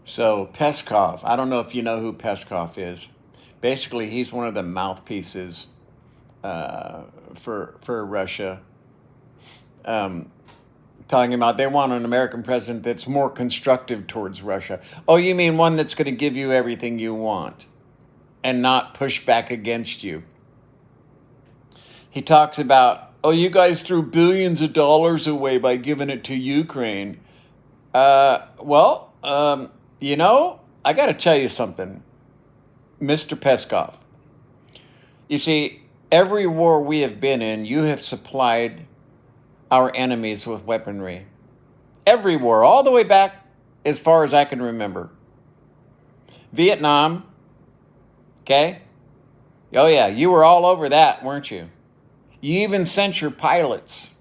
So Peskov, I don't know if you know who Peskov is. Basically, he's one of the mouthpieces for Russia, um, talking about they want an American president that's more constructive towards Russia. Oh, you mean one that's going to give you everything you want and not push back against you? He talks about, oh, you guys threw billions of dollars away by giving it to Ukraine. Well, I got to tell you something, Mr. Peskov. You see, every war we have been in, you have supplied our enemies with weaponry. Every war, all the way back as far as I can remember. Vietnam, okay? Oh, yeah, you were all over that, weren't you? You even sent your pilots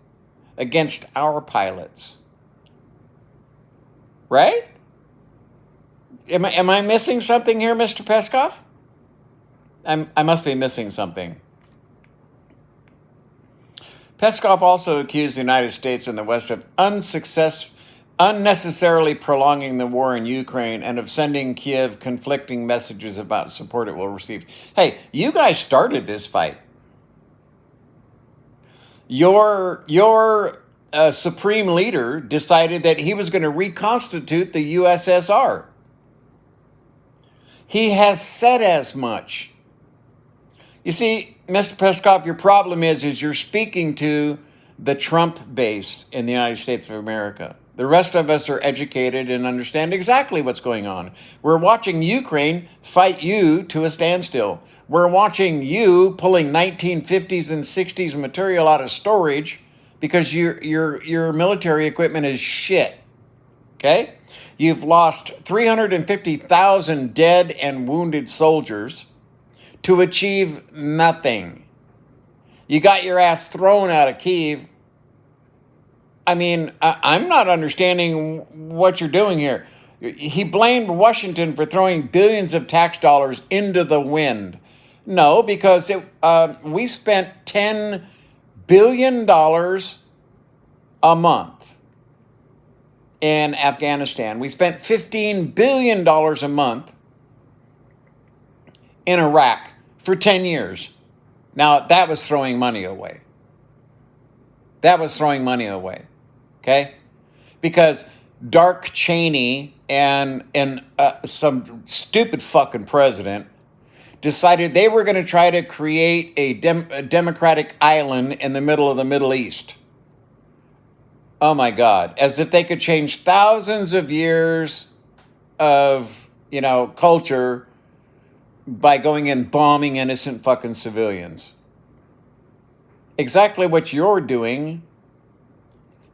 against our pilots. Right? Am I missing something here, Mr. Peskov? I must be missing something. Peskov also accused the United States and the West of unnecessarily prolonging the war in Ukraine and of sending Kiev conflicting messages about support it will receive. Hey, you guys started this fight. Your supreme leader decided that he was going to reconstitute the USSR. He has said as much. You see, Mr. Peskov, your problem is you're speaking to the Trump base in the United States of America. The rest of us are educated and understand exactly what's going on. We're watching Ukraine fight you to a standstill. We're watching you pulling 1950s and 60s material out of storage because your military equipment is shit. Okay? You've lost 350,000 dead and wounded soldiers to achieve nothing. You got your ass thrown out of Kyiv. I mean, I'm not understanding what you're doing here. He blamed Washington for throwing billions of tax dollars into the wind. No, because we spent $10 billion a month in Afghanistan. We spent $15 billion a month in Iraq for 10 years. Now, that was throwing money away. That was throwing money away, okay? Because Dark Cheney and some stupid fucking president decided they were going to try to create a democratic island in the middle of the Middle East. Oh my God, as if they could change thousands of years of, culture by going and bombing innocent fucking civilians. Exactly what you're doing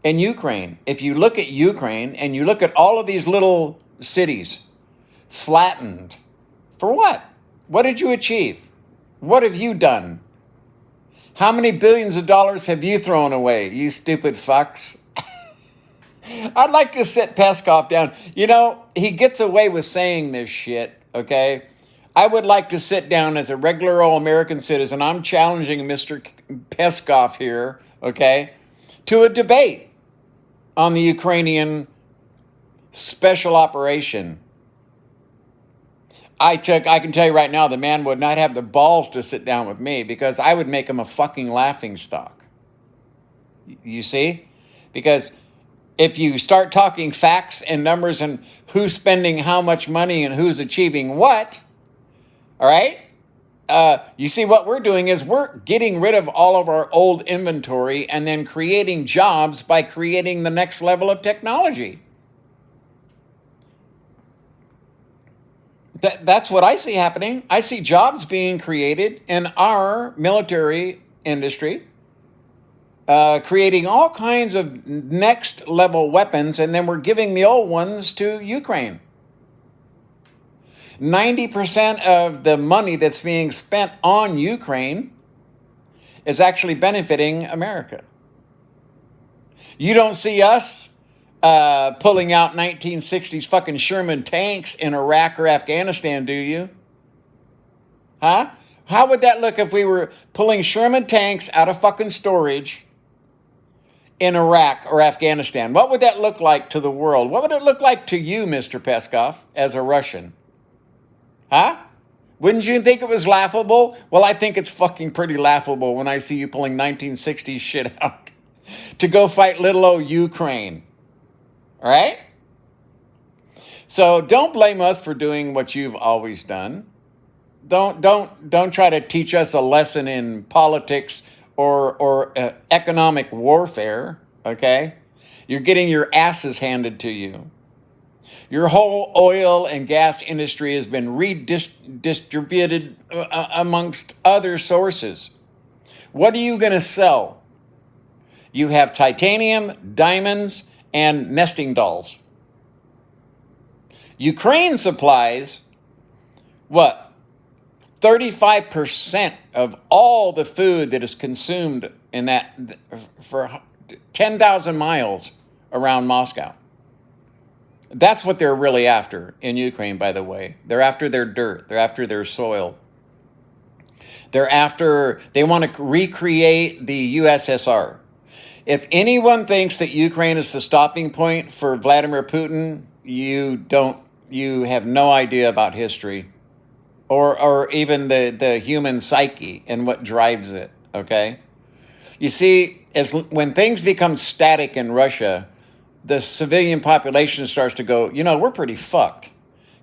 in Ukraine. If you look at Ukraine and you look at all of these little cities flattened, for what? What did you achieve? What have you done? How many billions of dollars have you thrown away, you stupid fucks? I'd like to sit Peskov down. He gets away with saying this shit, okay? I would like to sit down as a regular old American citizen. I'm challenging Mr. Peskov here, okay, to a debate on the Ukrainian special operation. I can tell you right now, the man would not have the balls to sit down with me because I would make him a fucking laughingstock. You see? Because if you start talking facts and numbers and who's spending how much money and who's achieving what, all right? You see, what we're doing is we're getting rid of all of our old inventory and then creating jobs by creating the next level of technology. That's what I see happening. I see jobs being created in our military industry, creating all kinds of next level weapons, and then we're giving the old ones to Ukraine. 90% of the money that's being spent on Ukraine is actually benefiting America. You don't see us pulling out 1960s fucking Sherman tanks in Iraq or Afghanistan, do you? Huh? How would that look if we were pulling Sherman tanks out of fucking storage in Iraq or Afghanistan? What would that look like to the world? What would it look like to you, Mr. Peskov, as a Russian? Huh? Wouldn't you think it was laughable? Well, I think it's fucking pretty laughable when I see you pulling 1960s shit out to go fight little old Ukraine. All right? So don't blame us for doing what you've always done. Don't try to teach us a lesson in politics or economic warfare, okay? You're getting your asses handed to you. Your whole oil and gas industry has been redistributed amongst other sources. What are you going to sell? You have titanium, diamonds, and nesting dolls. Ukraine supplies, what? 35% of all the food that is consumed in that for 10,000 miles around Moscow. That's what they're really after in Ukraine, by the way. They're after their dirt. They're after their soil. They want to recreate the USSR. If anyone thinks that Ukraine is the stopping point for Vladimir Putin, you have no idea about history or even the human psyche and what drives it, okay? You see, when things become static in Russia, the civilian population starts to go, we're pretty fucked.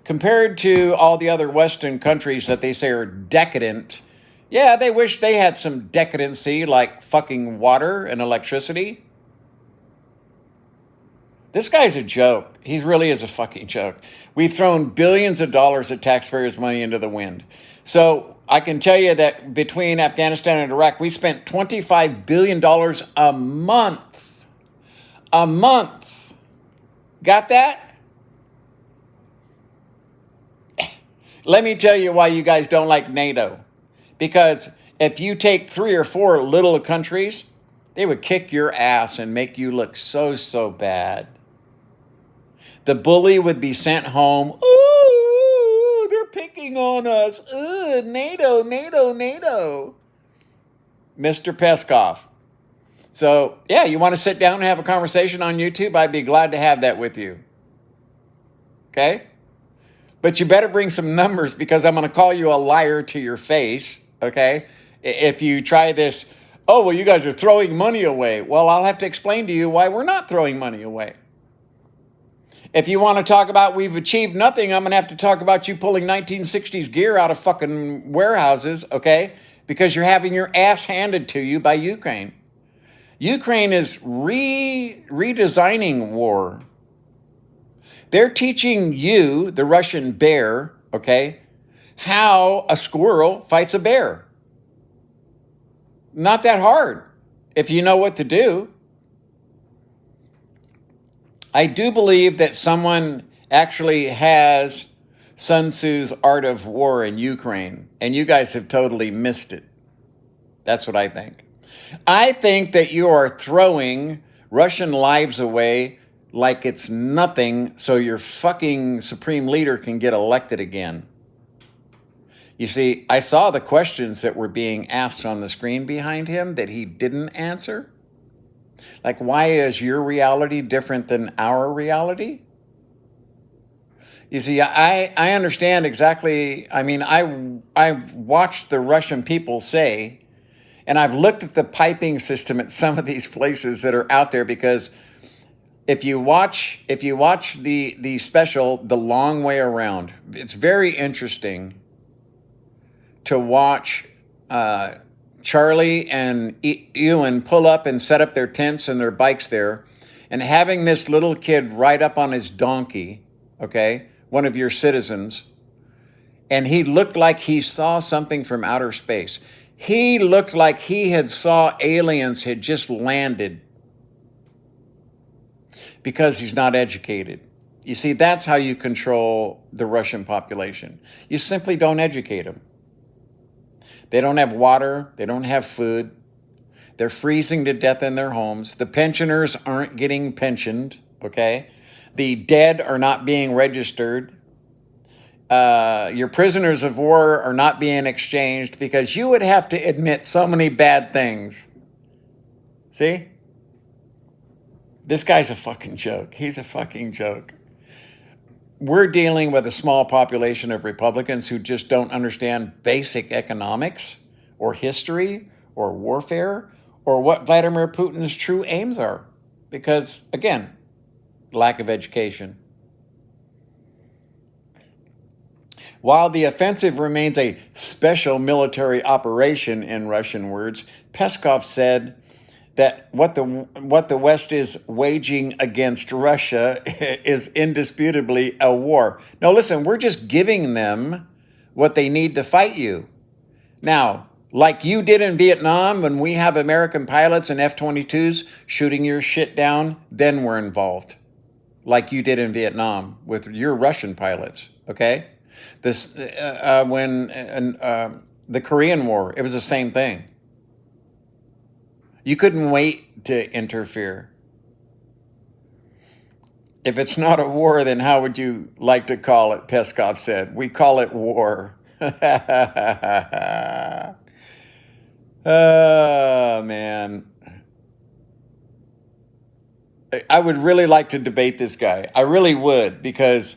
Compared to all the other Western countries that they say are decadent, yeah, they wish they had some decadency like fucking water and electricity. This guy's a joke. He really is a fucking joke. We've thrown billions of dollars of taxpayers' money into the wind. So I can tell you that between Afghanistan and Iraq, we spent $25 billion a month. A month. Got that? Let me tell you why you guys don't like NATO. Because if you take 3 or 4 little countries, they would kick your ass and make you look so bad. The bully would be sent home. Ooh, they're picking on us. Ooh, NATO. Mr. Peskov. So, yeah, you want to sit down and have a conversation on YouTube? I'd be glad to have that with you. Okay? But you better bring some numbers because I'm going to call you a liar to your face. Okay? If you try this, oh, well, you guys are throwing money away. Well, I'll have to explain to you why we're not throwing money away. If you want to talk about we've achieved nothing, I'm going to have to talk about you pulling 1960s gear out of fucking warehouses, okay? Because you're having your ass handed to you by Ukraine. Ukraine is redesigning war. They're teaching you, the Russian bear, okay, how a squirrel fights a bear. Not that hard if you know what to do. I do believe that someone actually has Sun Tzu's Art of War in Ukraine, and you guys have totally missed it. That's what I think. I think that you are throwing Russian lives away like it's nothing so your fucking supreme leader can get elected again. You see, I saw the questions that were being asked on the screen behind him that he didn't answer. Like, why is your reality different than our reality? You see, I understand exactly. I mean, I've watched the Russian people say, and I've looked at the piping system at some of these places that are out there because if you watch the special, The Long Way Around, it's very interesting to watch Charlie and Ewan pull up and set up their tents and their bikes there, and having this little kid ride up on his donkey, okay, one of your citizens, and he looked like he saw something from outer space. He looked like he had saw aliens had just landed because he's not educated. You see, that's how you control the Russian population. You simply don't educate them. They don't have water. They don't have food. They're freezing to death in their homes. The pensioners aren't getting pensioned, okay? The dead are not being registered. Your prisoners of war are not being exchanged because you would have to admit so many bad things. See? This guy's a fucking joke. He's a fucking joke. We're dealing with a small population of Republicans who just don't understand basic economics or history or warfare or what Vladimir Putin's true aims are. Because, again, lack of education. While the offensive remains a special military operation, in Russian words, Peskov said that what the West is waging against Russia is indisputably a war. Now, listen, we're just giving them what they need to fight you. Now, like you did in Vietnam, when we have American pilots and F-22s shooting your shit down, then we're involved. Like you did in Vietnam with your Russian pilots, okay? When the Korean War, it was the same thing. You couldn't wait to interfere. If it's not a war, then how would you like to call it? Peskov said. We call it war. Oh, man. I would really like to debate this guy. I really would, because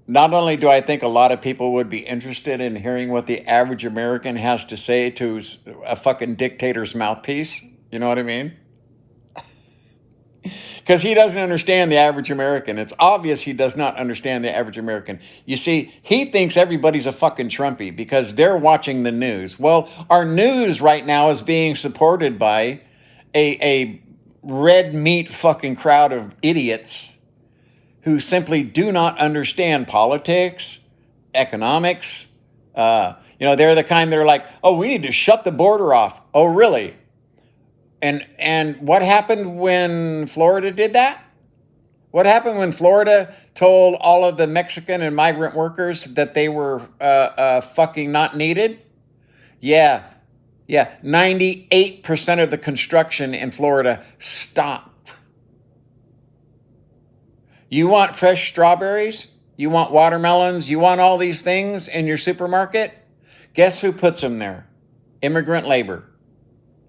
not only do I think a lot of people would be interested in hearing what the average American has to say to a fucking dictator's mouthpiece. You know what I mean? Because he doesn't understand the average American. It's obvious he does not understand the average American. You see, he thinks everybody's a fucking Trumpy because they're watching the news. Well, our news right now is being supported by a red meat fucking crowd of idiots who simply do not understand politics, economics. They're the kind that are like, oh, we need to shut the border off. Oh, really? And what happened when Florida did that? What happened when Florida told all of the Mexican and migrant workers that they were fucking not needed? Yeah, 98% of the construction in Florida stopped. You want fresh strawberries? You want watermelons? You want all these things in your supermarket? Guess who puts them there? Immigrant labor.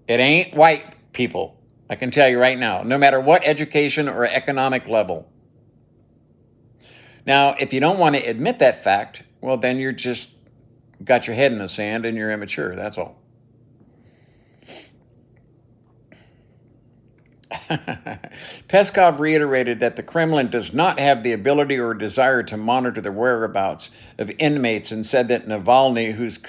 It ain't white people. I can tell you right now, no matter what education or economic level. Now, if you don't want to admit that fact, well, then you're just got your head in the sand and you're immature. That's all. Peskov reiterated that the Kremlin does not have the ability or desire to monitor the whereabouts of inmates, and said that Navalny, whose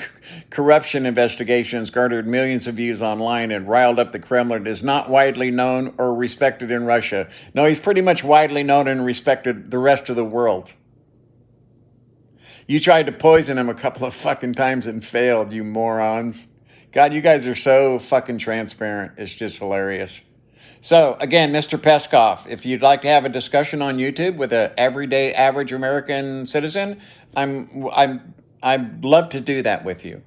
corruption investigations garnered millions of views online and riled up the Kremlin, is not widely known or respected in Russia. No, he's pretty much widely known and respected the rest of the world. You tried to poison him a couple of fucking times and failed, you morons. God, you guys are so fucking transparent. It's just hilarious. So, again, Mr. Peskov, if you'd like to have a discussion on YouTube with an everyday average American citizen, I'd love to do that with you.